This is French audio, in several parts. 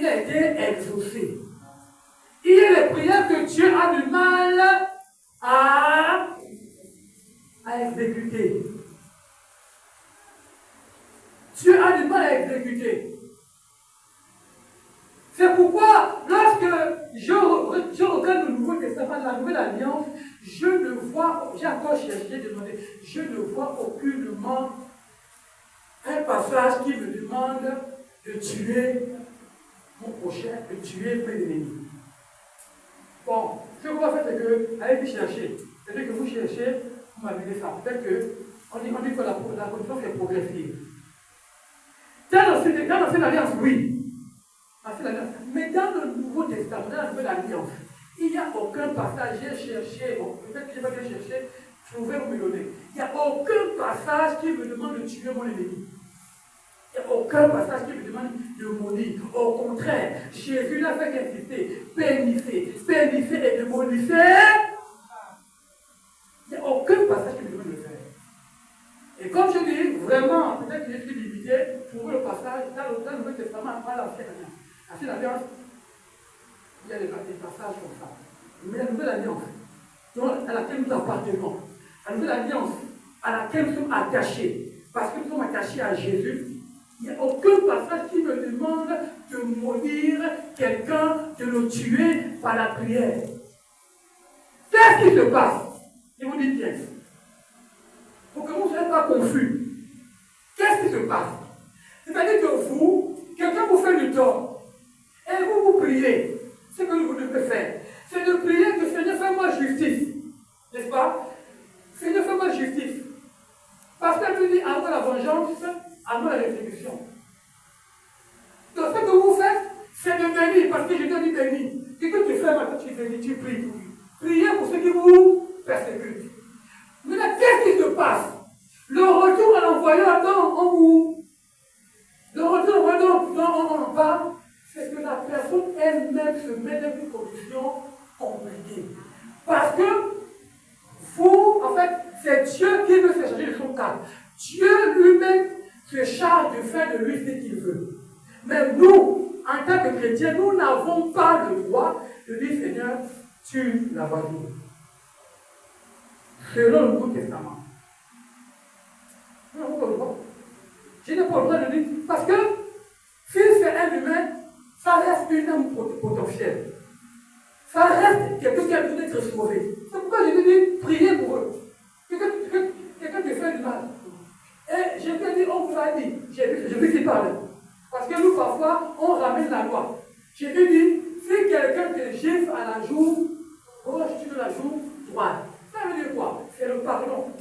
a été exaucé. Il y a des prières que Dieu a du mal à exécuter. Dieu a du mal à exécuter. C'est pourquoi, lorsque je regarde le Nouveau Testament, la Nouvelle Alliance, je ne vois, j'ai encore cherché, demandé, je ne vois aucunement un passage qui me demande de tuer mon prochain, de tuer mes ennemis. Bon, ce qu'on va faire, c'est que, allez chercher. C'est-à-dire que vous cherchez, vous m'avez ça. Peut-être qu'on dit que la connaissance est progressive. Dans l'ancienne alliance, oui. Mais dans le Nouveau Testament, dans la Nouvelle Alliance, il n'y a aucun passage, j'ai cherché, bon, peut-être que je vais bien chercher, trouver ou me donner. Il n'y a aucun passage qui me demande de tuer mon ennemi. Il n'y a aucun passage qui me demande de mourir. Au contraire, Jésus n'a fait qu'insister, bénissez et démolissez. Il n'y a aucun passage qui me demande de le faire. Et comme je dis, vraiment, peut-être que je suis limité, trouver le passage dans le Nouveau Testament, pas l'Ancienne Alliance. L'Ancienne Alliance, il y a des passages comme ça. Mais la Nouvelle Alliance, à laquelle nous appartenons, la Nouvelle Alliance à laquelle nous sommes attachés, parce que nous sommes attachés à Jésus, il n'y a aucun passage qui me demande de mourir quelqu'un, de le tuer par la prière. Qu'est-ce qui se passe? Je vous dis bien. Pour que vous ne soyez pas confus. Qu'est-ce qui se passe? C'est-à-dire que vous, quelqu'un vous fait du tort, et vous priez. Ce que vous devez faire, c'est de prier que Seigneur, fais-moi justice. N'est-ce pas? Seigneur, fais-moi justice. Parce qu'elle nous dit, à moi la vengeance, à moi la rétribution. Donc ce que vous faites, c'est de bénir, parce que je te dis bénir. Qu'est-ce que tu fais maintenant? Tu bénis, tu pries. Priez pour ceux qui vous persécutent. Maintenant, qu'est-ce qui se passe? Le retour à l'envoyeur en vous. Le retour à l'envoyeur dont on parle, c'est que la personne elle-même se met dans une condition compliquée. Parce que vous, en fait, c'est Dieu qui veut se charger de son cas. Dieu lui-même se charge de faire de lui ce qu'il veut. Mais nous, en tant que chrétiens, nous n'avons pas le droit de dire Seigneur, tue la voisine. Selon le Nouveau Testament. Nous n'avons pas le droit. Je n'ai pas le droit de dire. Parce que si c'est un humain, ça reste une âme potentielle. Ça reste quelqu'un qui a besoin d'être sauvé. C'est pourquoi je te dis, priez pour eux. Quelqu'un te fait du mal. Et je te dis, on vous a dit, j'ai vu qu'il parle. Parce que nous, parfois, on ramène la loi. Je te dis, si quelqu'un te gifle à la joue, gauche, la joue droite. Ça veut dire quoi? C'est le pardon.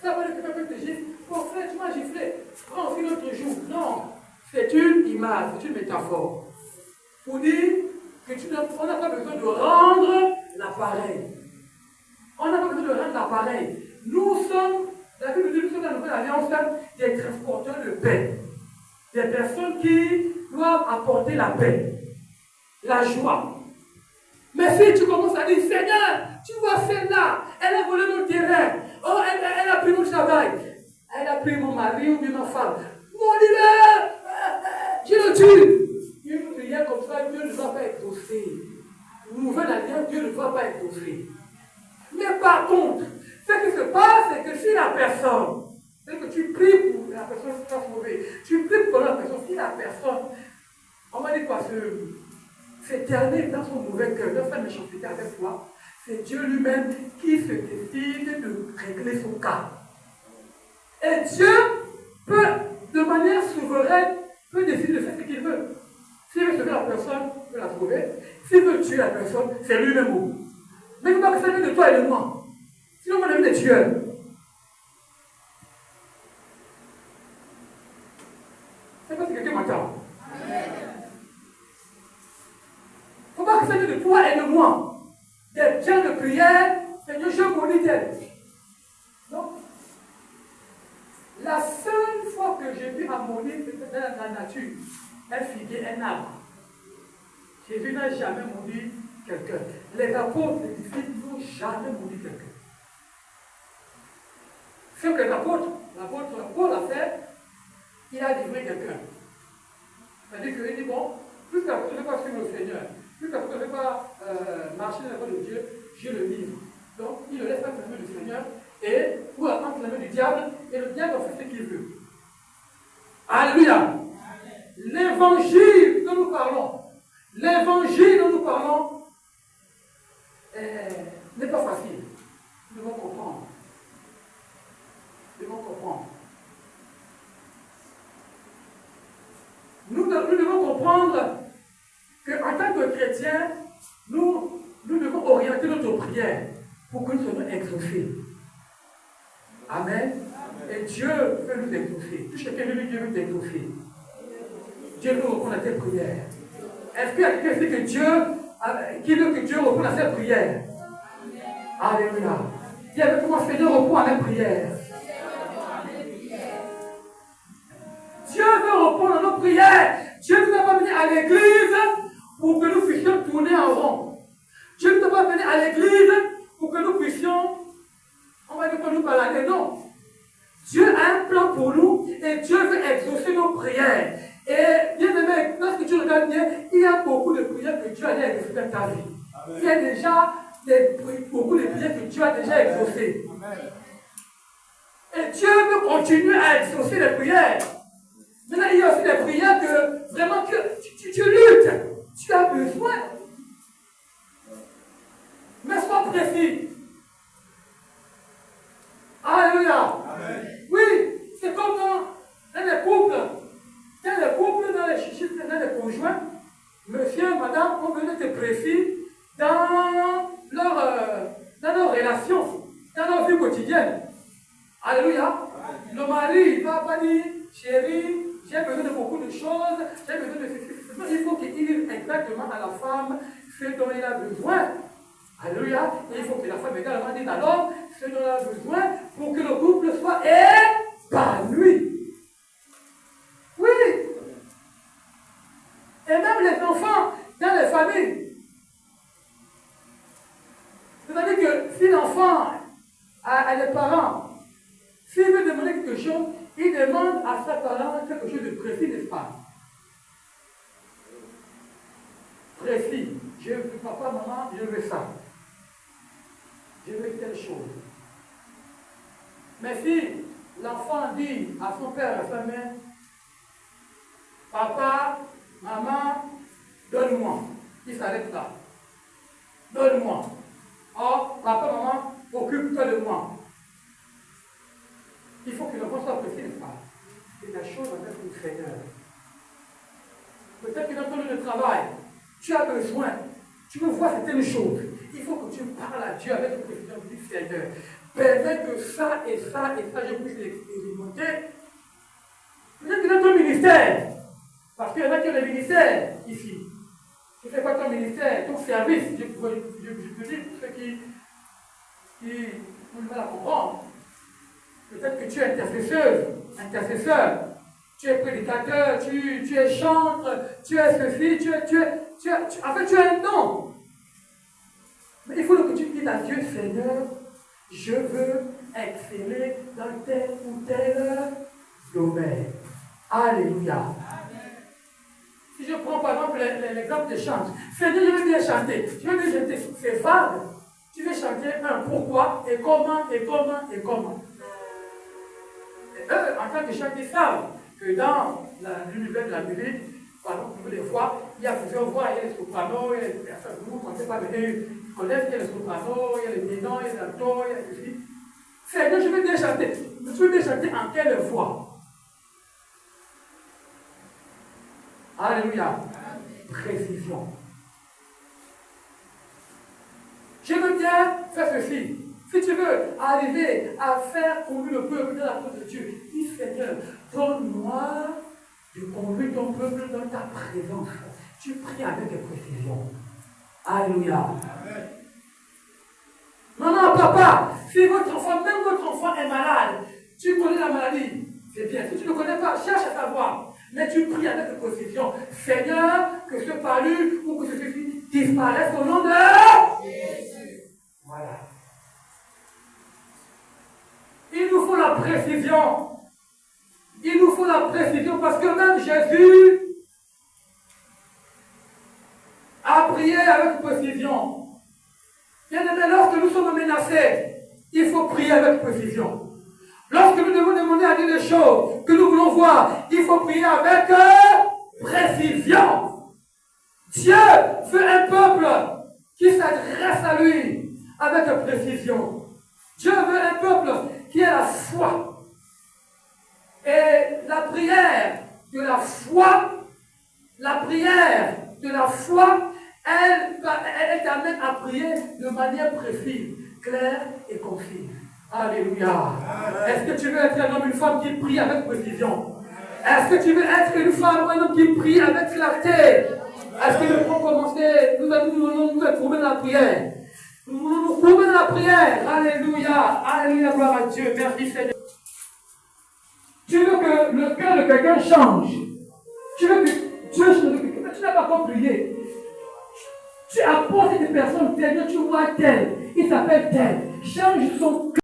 Ça veut dire que quelqu'un te gifle, oh frère, tu m'as giflé, prends aussi l'autre joue. Non, c'est une image, c'est une métaphore. Pour dire qu'on n'a pas besoin de rendre l'appareil. On n'a pas besoin de rendre l'appareil. Nous sommes, la Bible dit, nous sommes dans la Nouvelle Alliance, des transporteurs de paix. Des personnes qui doivent apporter la paix, la joie. Mais si tu commences à dire, Seigneur, tu vois celle-là, elle a volé mon terrain, oh, elle a pris mon travail, elle a pris mon mari ou bien ma femme, mon leader, je le tue. Une prière comme ça, Dieu ne va pas exaucer. Nouvelle alliance, Dieu ne va pas exaucer. Mais par contre, ce qui se passe, c'est que si la personne, c'est que tu pries pour la personne qui soit sauvée, tu pries pour la personne, si la personne, on va dire quoi, s'éternel dans son mauvais cœur, dans sa méchanceté avec toi, c'est Dieu lui-même qui se décide de régler son cas. Et Dieu peut, de manière souveraine, peut décider de faire ce qu'il veut. S'il veut sauver la personne, il peut la sauver. S'il veut tuer la personne, c'est lui-même. Mais il ne faut pas que ça vienne de toi et de moi. Sinon, on a vu des tueurs. Je ne sais pas si quelqu'un m'entend. Il ne faut pas que ça vienne de toi et de moi. Des gens de prière, Seigneur, je maudis tel. Non. La seule fois que j'ai vu à maudire, c'était dans la nature. Un figuier, un arbre. Jésus n'a jamais maudit quelqu'un. Les apôtres, les disciples n'ont jamais maudit quelqu'un. Ce que l'apôtre Paul a fait, il a livré quelqu'un. C'est-à-dire qu'il dit, bon, jusqu'à ce que je ne vais pas suivre le Seigneur, jusqu'à ce que je ne vais pas marcher dans la voie de Dieu, je le livre. Donc, il le laisse entre les mains du Seigneur et pour entre les mains du diable, et le diable fait ce qu'il veut. Alléluia. L'évangile dont nous parlons, n'est pas facile. Nous devons comprendre. Nous devons comprendre qu'en tant que chrétiens, nous devons orienter notre prière pour que nous soyons exaucés. Amen. Et Dieu veut nous exaucer. Tout chacun de nous, Dieu veut nous exaucer. Dieu veut répondre à tes prières. Est-ce qu'il y a quelqu'un qui veut que Dieu réponde à ses prières? Alléluia. Dis avec moi, Seigneur, répond à mes prières. Dieu veut répondre à nos prières. Dieu ne nous a pas venir à l'église pour que nous puissions tourner en rond. Dieu ne nous a pas venir à l'église pour que nous puissions, on va dire que nous balader. Non. Dieu a un plan pour nous et Dieu veut exaucer nos prières. Et bien aimé, lorsque tu regardes bien, il y a beaucoup de prières que Dieu a déjà exaucées dans ta vie. Amen. Il y a déjà beaucoup de prières que Dieu a déjà exaucées. Amen. Et Dieu veut continuer à exaucer les prières. Maintenant, il y a aussi des prières que vraiment tu luttes. Tu as besoin. Mais sois précis. Alléluia. Amen. Oui, c'est comme dans les couples. Dans les conjoints, monsieur et madame ont besoin d'être précis dans leur relation, dans leur vie quotidienne. Alléluia. Le mari ne va pas dire, chérie, j'ai besoin de beaucoup de choses, j'ai besoin de ceci. Il faut qu'il dise exactement à la femme ce dont il a besoin. Alléluia. Et il faut que la femme également dise à l'homme ce dont il a besoin pour que le couple soit épanoui. Oui. Et même les enfants dans les familles. C'est-à-dire que si l'enfant a des parents, s'il veut demander quelque chose, il demande à ses parents quelque chose de précis, n'est-ce pas? Précis. Je veux papa, maman, je veux ça. Je veux telle chose. Mais si l'enfant dit à son père, à sa mère, papa, maman, donne-moi. Il s'arrête là. Donne-moi. Oh, papa, maman, occupe-toi de moi. Il faut que l'enfant soit précis, n'est-ce pas? C'est la chose avec le Seigneur. Peut-être que dans ton lieu de travail, tu as besoin, tu veux voir certaines choses. Il faut que tu parles à Dieu avec une précision du Seigneur. Permets que ça et ça et ça, je puisse l'expérimenter. Peut-être que dans ton ministère, parce qu'il y en a qui ont des ministères ici. Tu fais quoi ton ministère, ton service? Je te dis, pour ceux qui ont du mal à comprendre. Peut-être que tu es intercesseur, tu es prédicateur, tu es chantre, tu es ceci, en fait, tu as un don. Mais il faut que tu dises à Dieu, Seigneur, je veux exceller dans tel ou tel domaine. Alléluia. Si je prends par exemple l'exemple de chant, Seigneur, je veux bien chanter. C'est vague. Tu veux chanter un pourquoi et comment et comment et comment. Et eux, en tant que chanteurs, ils savent que dans l'univers de la musique, par exemple, des fois, il y a plusieurs voix, il y a les sopranos, il y a les personnes, vous ne connaissez pas, mais ils connaissent, il y a les sopranos, il y a les ténors, il y a les altos, il y a ceci. Seigneur, je veux bien chanter. Je veux bien chanter en quelle voix? Alléluia. Précision. Je veux bien faire ceci. Si tu veux arriver à faire conduire le peuple dans la cause de Dieu, dis Seigneur, donne-moi de conduire ton peuple dans ta présence. Tu pries avec précision. Alléluia. Amen. Maman, papa, si votre enfant, même votre enfant est malade, tu connais la maladie, c'est bien. Si tu ne connais pas, cherche à savoir. Mais tu pries avec précision. Seigneur, que ce palu ou que ceci disparaisse au nom de Jésus. Voilà. Il nous faut la précision. Il nous faut la précision parce que même Jésus précision. Bien aimé, lorsque nous sommes menacés, il faut prier avec précision. Lorsque nous devons demander à Dieu des choses que nous voulons voir, il faut prier avec précision. Dieu veut un peuple qui s'adresse à lui avec précision. Dieu veut un peuple qui a la foi. Et la prière de la foi, elle t'amène à prier de manière précise, claire et concise. Alléluia. Est-ce que tu veux être un homme, une femme qui prie avec précision? Est-ce que tu veux être une femme ou un homme qui prie avec clarté? Est-ce que nous pouvons commencer? Nous allons trouver dans la prière. Nous trouvons dans la prière. Alléluia. Alléluia, gloire à Dieu. Merci Seigneur. Tu veux que le cœur de quelqu'un change. Tu veux que tu n'as pas encore prié. Tu apportes cette personne, tu vois tel. Il s'appelle tel. Change son cœur.